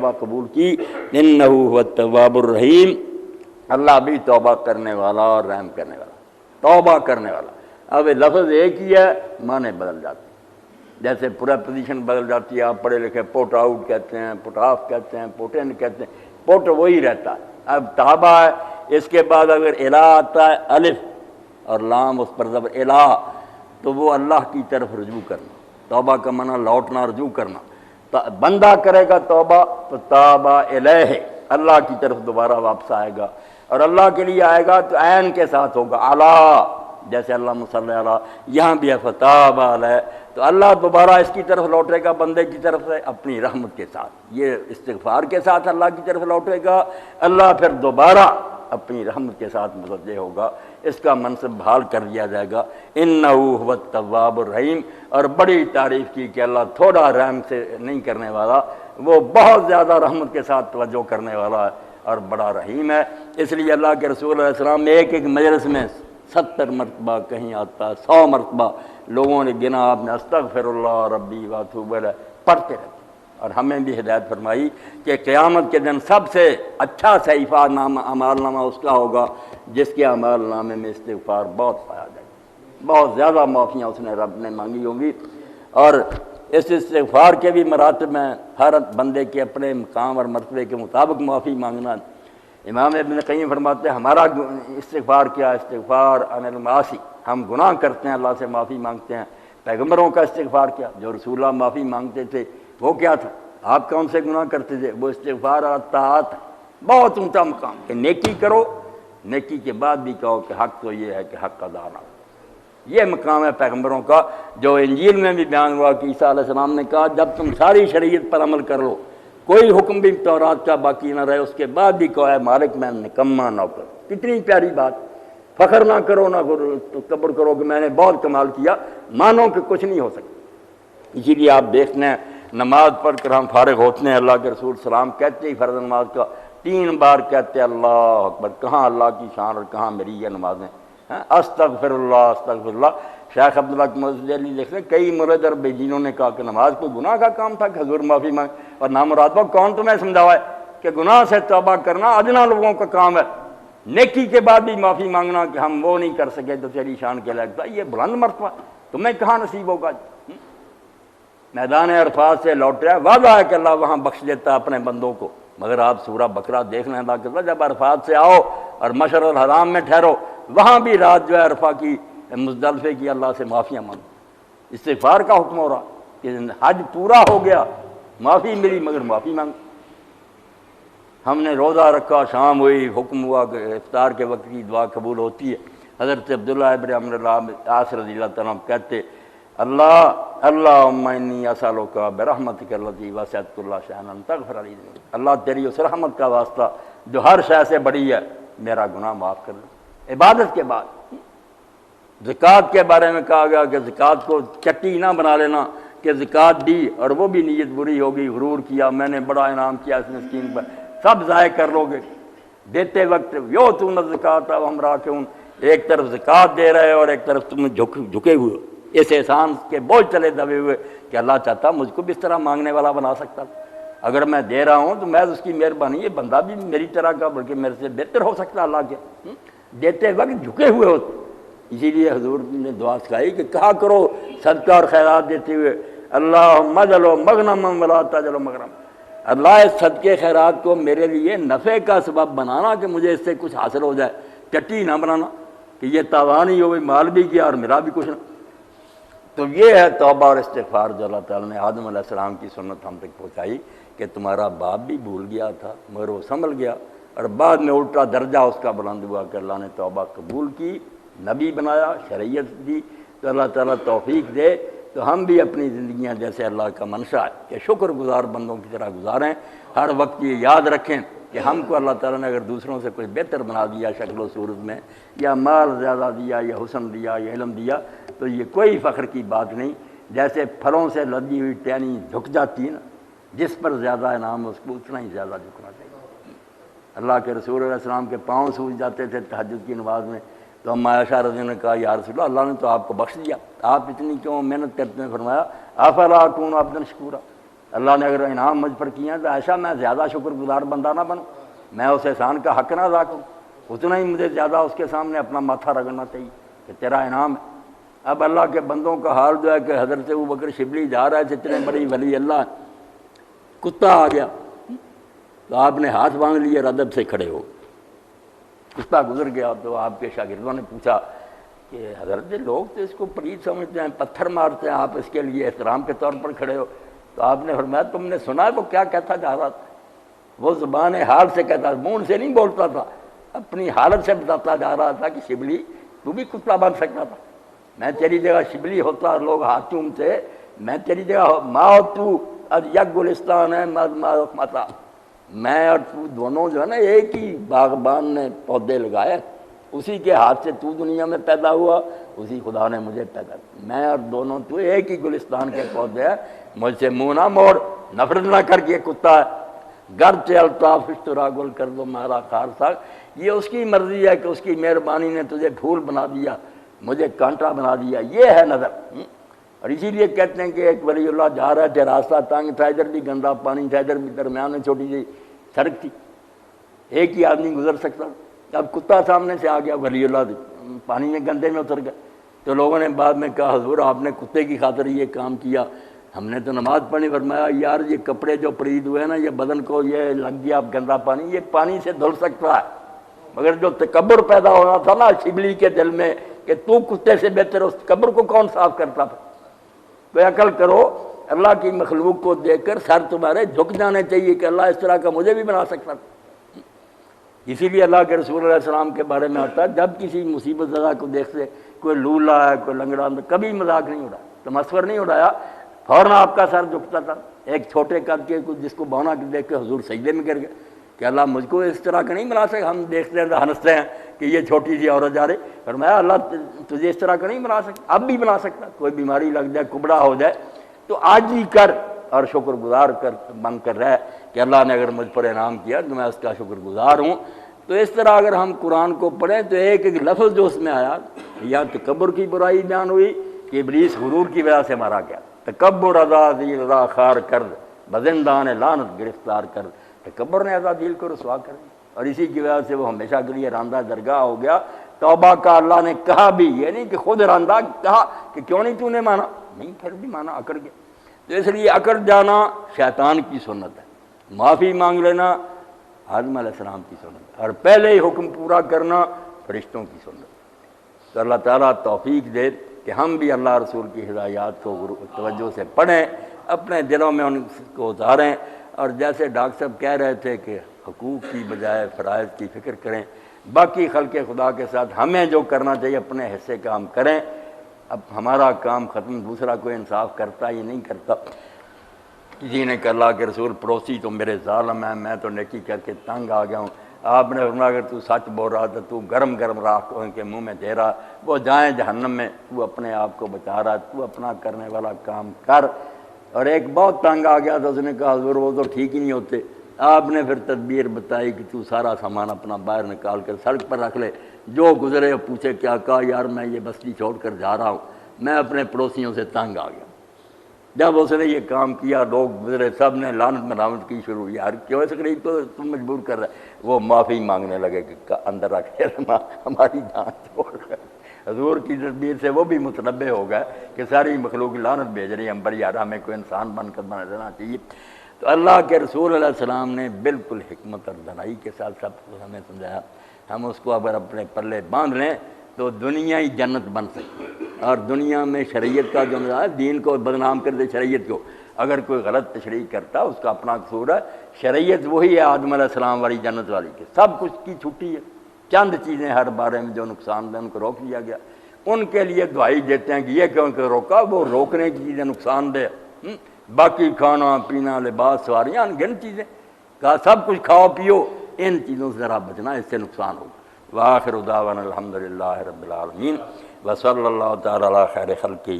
توبہ قبول کی، انہ هو التواب الرحیم، اللہ بھی توبہ کرنے والا اور رحم کرنے والا، توبہ کرنے والا۔ اب لفظ ایک ہی ہے، معنی بدل جاتے ہیں، جیسے پورا پوزیشن بدل جاتی ہے۔ آپ پڑھے لکھے پوٹ آؤٹ کہتے ہیں، پوٹ آف کہتے ہیں، پوٹ ان کہتے ہیں، پوٹ وہی رہتا ہے۔ اب توبہ ہے، اس کے بعد اگر الہ آتا ہے، الف اور لام اس پر زبر، الہ، تو وہ اللہ کی طرف رجوع کرنا، توبہ کا معنی لوٹنا، رجوع کرنا۔ بندہ کرے گا توبہ تو توبہ الیہ، اللہ کی طرف دوبارہ واپس آئے گا، اور اللہ کے لیے آئے گا تو عین کے ساتھ ہوگا، علی، جیسے اللہم صلی علی، یہاں بھی ہے فتاب علیہ، تو اللہ دوبارہ اس کی طرف لوٹے گا بندے کی طرف سے اپنی رحمت کے ساتھ، یہ استغفار کے ساتھ اللہ کی طرف لوٹے گا، اللہ پھر دوبارہ اپنی رحمت کے ساتھ متوجہ ہوگا، اس کا منصب بحال کر دیا جائے گا۔ انہ هو التواب الرحیم، اور بڑی تعریف کی کہ اللہ تھوڑا رحم سے نہیں کرنے والا، وہ بہت زیادہ رحمت کے ساتھ توجہ کرنے والا ہے اور بڑا رحیم ہے۔ اس لیے اللہ کے رسول علیہ السلام ایک ایک مجلس میں 70 مرتبہ، کہیں آتا 100 مرتبہ لوگوں نے گنا، آپ نے استغفر اللہ ربی واتوب الیہ پڑھتے رہتے، اور ہمیں بھی ہدایت فرمائی کہ قیامت کے دن سب سے اچھا صحیفہ نامہ، اعمال نامہ اس کا ہوگا جس کے اعمال نامے میں استغفار بہت پایا جائے گا، بہت زیادہ معافیاں اس نے رب نے مانگی ہوں گی۔ اور اس استغفار کے بھی مراتب ہیں، ہر بندے کے اپنے مقام اور مرتبے کے مطابق معافی مانگنا۔ امام ابن قیم فرماتے ہیں ہمارا استغفار کیا؟ استغفار عن المعاصی، ہم گناہ کرتے ہیں اللہ سے معافی مانگتے ہیں۔ پیغمبروں کا استغفار کیا؟ جو رسول اللہ معافی مانگتے تھے وہ کیا تھا؟ آپ کون سے گناہ کرتے تھے؟ وہ استغفار اور طاعت، بہت اونچا مقام کہ نیکی کرو، نیکی کے بعد بھی کہو کہ حق تو یہ ہے کہ حق ادا نہ ہو۔ یہ مقام ہے پیغمبروں کا، جو انجیل میں بھی بیان ہوا کہ عیسیٰ علیہ السلام نے کہا جب تم ساری شریعت پر عمل کر لو، کوئی حکم بھی تورات کا باقی نہ رہے، اس کے بعد بھی کہو اے مالک میں نکما نوکر۔ کتنی پیاری بات، فخر نہ کرو، نہ تکبر کرو کہ میں نے بہت کمال کیا، مانو کہ کچھ نہیں ہو سکتا۔ اسی لیے آپ دیکھتے ہیں نماز پڑھ کر ہم فارغ ہوتے ہیں، اللہ کے رسول سلام کہتے ہی فرض نماز کا 3 بار کہتے اللہ اکبر، کہاں اللہ کی شان اور کہاں میری یہ نمازیں، استغفر اللہ استغفر اللہ۔ شیخ عبداللہ مزدلی لکھتے ہیں کئی مرد اور بیجینوں نے کہا کہ نماز کوئی گناہ کا کام تھا کہ حضور معافی مانگ، اور نامراد کون تمہیں سمجھاوا ہے کہ گناہ سے توبہ کرنا ادنا لوگوں کا کام ہے، نیکی کے بعد بھی معافی مانگنا کہ ہم وہ نہیں کر سکے تو تیری شان کے لائق تھا، یہ بلند مرتبہ تمہیں کہاں نصیب ہوگا۔ میدان عرفات سے لوٹا ہے، وعدہ ہے کہ اللہ وہاں بخش دیتا اپنے بندوں کو، مگر آپ سورہ بقرہ دیکھ لیں، اللہ کہتا جب عرفات سے آؤ اور مشعر الحرام میں ٹھہرو، وہاں بھی رات جو ہے عرفہ کی، مزدلفے کی، اللہ سے معافیاں مانگو۔ استغفار کا حکم ہو رہا کہ حج پورا ہو گیا، معافی ملی مگر معافی مانگ۔ ہم نے روزہ رکھا، شام ہوئی، حکم ہوا کہ افطار کے وقت کی دعا قبول ہوتی ہے۔ حضرت عبداللہ ابن عمرو العاص رضی اللہ تعالیٰ عنہ کہتے اللہم انی اسألک برحمتک التی وسعت کل شیء ان تغفر لی ذنوبی، اللہ تیری اس رحمت کا واسطہ جو ہر شے سے بڑی ہے، میرا گناہ معاف کر دے۔ عبادت کے بعد زکوٰۃ کے بارے میں کہا گیا کہ زکوٰۃ کو چٹی نہ بنا لینا کہ زکوٰۃ دی اور وہ بھی نیت بری ہوگی، غرور کیا، میں نے بڑا انعام کیا اس مسکین پر، سب ضائع کر لو گے۔ دیتے وقت یؤتون الزکوٰۃ وہم راکعون، ایک طرف زکوٰۃ دے رہے اور ایک طرف تم جھکے ہوئے ہو، اس احسان کے بوجھ چلے دبے ہوئے کہ اللہ چاہتا مجھ کو بھی اس طرح مانگنے والا بنا سکتا، اگر میں دے رہا ہوں تو میں اس کی مہربانی، یہ بندہ بھی میری طرح کا بلکہ میرے سے بہتر ہو سکتا اللہ کے، دیتے وقت جھکے ہوئے ہوتے۔ اسی لیے حضور نے دعا سکھائی کہ کہا کرو صدقہ اور خیرات دیتے ہوئے اللہم اجعلہ مغنما ولا تجعلہ مغرما، اللہ اس صدقے خیرات کو میرے لیے نفع کا سبب بنانا کہ مجھے اس سے کچھ حاصل ہو جائے، چٹی نہ بنانا کہ یہ تاوان ہی ہو، مال بھی کیا اور میرا بھی کچھ نہ۔ تو یہ ہے توبہ اور استغفار جو اللہ تعالیٰ نے آدم علیہ السلام کی سنت ہم تک پہنچائی کہ تمہارا باپ بھی بھول گیا تھا مگر وہ سنبھل گیا، اور بعد میں الٹا درجہ اس کا بلند ہوا کہ اللہ نے توبہ قبول کی، نبی بنایا، شریعت دی۔ تو اللہ تعالیٰ توفیق دے تو ہم بھی اپنی زندگیاں جیسے اللہ کا منشا ہے کہ شکر گزار بندوں کی طرح گزاریں، ہر وقت یہ یاد رکھیں کہ ہم کو اللہ تعالیٰ نے اگر دوسروں سے کچھ بہتر بنا دیا شکل و صورت میں، یا مال زیادہ دیا، یا حسن دیا، یا علم دیا، تو یہ کوئی فخر کی بات نہیں۔ جیسے پھلوں سے لدی ہوئی ٹہنی جھک جاتی ہے نا، جس پر زیادہ انعام اس کو اتنا ہی زیادہ جھکنا چاہیے۔ اللہ کے رسول علیہ السلام کے پاؤں سوج جاتے تھے تہجد کی نماز میں، تو ہم عائشہ رضی اللہ عنہا نے کہا یا رسول اللہ، اللہ نے تو آپ کو بخش دیا، آپ اتنی کیوں محنت کرتے ہیں؟ فرمایا افلا اکون عبدا شکورا، اللہ نے اگر انعام مجھ پر کیا تو ایسا میں زیادہ شکر گزار بندہ نہ بنوں، میں اس احسان کا حق نہ ادا کروں، اتنا ہی مجھے زیادہ اس کے سامنے اپنا ماتھا رگڑنا چاہیے کہ تیرا انعام ہے۔ اب اللہ کے بندوں کا حال جو ہے کہ حضرت ابوبکر شبلی جا رہے تھے، اتنے بڑی ولی اللہ، کتا آ گیا تو آپ نے ہاتھ باندھ لیے اور ادب سے کھڑے ہو، کتا گزر گیا تو آپ کے شاگردوں نے پوچھا کہ حضرت لوگ تو اس کو پلیت سمجھتے ہیں، پتھر مارتے ہیں، آپ اس کے لیے احترام کے طور پر کھڑے ہو۔ تو آپ نے فرمایا تم نے سنا وہ کیا کہتا جا رہا تھا؟ وہ زبان حال سے کہتا، منہ سے نہیں بولتا تھا، اپنی حالت سے بتاتا جا رہا تھا کہ شبلی تو بھی کتا بن سکتا تھا، میں تیری جگہ شبلی ہوتا اور لوگ ہاتھ چومتے، میں تیری جگہ ماں تو از یک گلستان ہے متا، میں اور تو دونوں جو ہے نا ایک ہی باغبان نے پودے لگائے، اسی کے ہاتھ سے تو دنیا میں پیدا ہوا، اسی خدا نے مجھے پیدا کیا، میں اور دونوں تو ایک ہی گلستان کے پودے ہیں، مجھ سے منہ نہ موڑ، نفرت نہ کر کے کتا ہے، گر چلتا فشترا گل کر دو مارا خار ساگ، یہ اس کی مرضی ہے کہ اس کی مہربانی نے تجھے پھول بنا دیا، مجھے کانٹا بنا دیا، یہ ہے نظر۔ اور اسی لیے کہتے ہیں کہ ایک ولی اللہ جا رہا تھے، راستہ تنگ تھا، ادھر بھی گندا پانی تھا، ادھر بھی درمیان میں چھوٹی سی سڑک تھی، ایک ہی آدمی گزر سکتا، اب کتا سامنے سے آ گیا، ولی اللہ پانی میں گندے میں اتر گئے، تو لوگوں نے بعد میں کہا حضور آپ نے کتے کی خاطر یہ کام کیا، ہم نے تو نماز پڑھنی۔ فرمایا یار یہ کپڑے جو پرید ہوئے نا، یہ بدن کو یہ لگ گیا اب گندا پانی، یہ پانی سے دھل سکتا ہے، مگر جو تکبر پیدا ہونا تھا نا شبلی کے دل میں کہ تو کتے سے بہتر، اس تکبر کو کون صاف کرتا تھا؟ تو عقل کرو، اللہ کی مخلوق کو دیکھ کر سر تمہارے جھک جانے چاہیے کہ اللہ اس طرح کا مجھے بھی بنا سکتا تھا۔ اسی لیے اللہ کے رسول علیہ السلام کے بارے میں آتا ہے جب کسی مصیبت زدہ کو دیکھتے، کوئی لولا ہے، کوئی لنگڑا، کبھی مذاق نہیں اڑایا، تمسخر نہیں اڑایا، فوراً آپ کا سر جھکتا تھا۔ ایک چھوٹے قد کے جس کو بونا دیکھ کے حضور سجدے میں گر گئے کہ اللہ مجھ کو اس طرح کا نہیں بنا سکتا، ہم دیکھتے ہیں تو ہنستے ہیں کہ یہ چھوٹی سی عورت جا رہی، فرمایا اللہ تجھے اس طرح کا نہیں بنا سکتا، اب بھی بنا سکتا، کوئی بیماری لگ جائے، کبڑا ہو جائے تو آج ہی کر اور شکر گزار کر بن کر رہے کہ اللہ نے اگر مجھ پر انعام کیا تو میں اس کا شکر گزار ہوں۔ تو اس طرح اگر ہم قرآن کو پڑھیں تو ایک ایک لفظ جو اس میں آیا، یا تکبر کی برائی بیان ہوئی کہ ابلیس غرور کی وجہ سے مارا گیا، تکبر رضا ذی رضا خار کرد بزندان لعنت گرفتار کر، تکبر نے عزادیل کو رسوا کر دیا اور اسی کی وجہ سے وہ ہمیشہ کے لیے راندہ درگاہ ہو گیا۔ توبہ کا اللہ نے کہا بھی، یہ نہیں کہ خود راندہ کہا کہ کیوں نہیں تو نے مانا، نہیں پھر بھی مانا، اکڑ گیا۔ تو اس لیے اکڑ جانا شیطان کی سنت ہے، معافی مانگ لینا آدم علیہ السلام کی سنت، اور پہلے ہی حکم پورا کرنا فرشتوں کی سنت۔ تو اللہ تعالیٰ توفیق دے کہ ہم بھی اللہ رسول کی ہدایات کو توجہ سے پڑھیں، اپنے دلوں میں ان کو اتاریں، اور جیسے ڈاکٹر صاحب کہہ رہے تھے کہ حقوق کی بجائے فرائض کی فکر کریں، باقی خلق خدا کے ساتھ ہمیں جو کرنا چاہیے اپنے حصے کا ہم کریں۔ اب ہمارا کام ختم، دوسرا کوئی انصاف کرتا ہی نہیں کرتا۔ کسی نے کہا اللہ کے رسول پڑوسی تو میرے ظالم ہیں، میں تو نیکی کر کے تنگ آ گیا ہوں۔ آپ نے فرمایا اگر تو سچ بول رہا تھا، تو گرم گرم راکھ ان کے منہ میں دے رہا، وہ جائیں جہنم میں، تو اپنے آپ کو بچا رہا، تو اپنا کرنے والا کام کر۔ اور ایک بہت تنگ آ گیا تھا، اس نے کہا حضور وہ تو ٹھیک ہی نہیں ہوتے۔ آپ نے پھر تدبیر بتائی کہ تو سارا سامان اپنا باہر نکال کر سڑک پر رکھ لے، جو گزرے پوچھے کیا کہا، یار میں یہ بستی چھوڑ کر جا رہا ہوں، میں اپنے پڑوسیوں سے تنگ آ گیا۔ جب اس نے یہ کام کیا، لوگ گزرے، سب نے لعنت ملامت کی شروع، یار کیوں اس غریب کو تم مجبور کر رہے؟ وہ معافی مانگنے لگے کہ اندر رکھ کے ہماری جان چھوڑ کر۔ حضور کی تدبیر سے وہ بھی متنبع ہو گئے کہ ساری مخلوق لعنت بھیج رہی ہے، ہم پر یار ہمیں کوئی انسان بن کر بنا دینا چاہیے۔ تو اللہ کے رسول علیہ السلام نے بالکل حکمت اور دانائی کے ساتھ سب کچھ ہمیں سمجھایا، ہم اس کو اگر اپنے پلے باندھ لیں تو دنیا ہی جنت بن سکتی ہے۔ اور دنیا میں شریعت کا جو نظام ہے، دین کو بدنام کر دے شریعت کو، اگر کوئی غلط تشریح کرتا اس کا اپنا قصور ہے۔ شریعت وہی ہے آدم علیہ السلام والی جنت والی کے، سب کچھ کی چھٹی ہے، چند چیزیں ہر بارے میں جو نقصان دہ ان کو روک لیا گیا، ان کے لیے دعائی دیتے ہیں کہ یہ کیوں کہ روکا، وہ روکنے کی چیزیں نقصان دہ، باقی کھانا پینا لباس سواریاں انگن چیزیں، کہا سب کچھ کھاؤ پیو، ان چیزوں سے ذرا بچنا، اس سے نقصان ہوگا۔ وآخر دعوانا الحمدللہ رب العالمین وصلی اللہ تعالی علی خیر خلقہ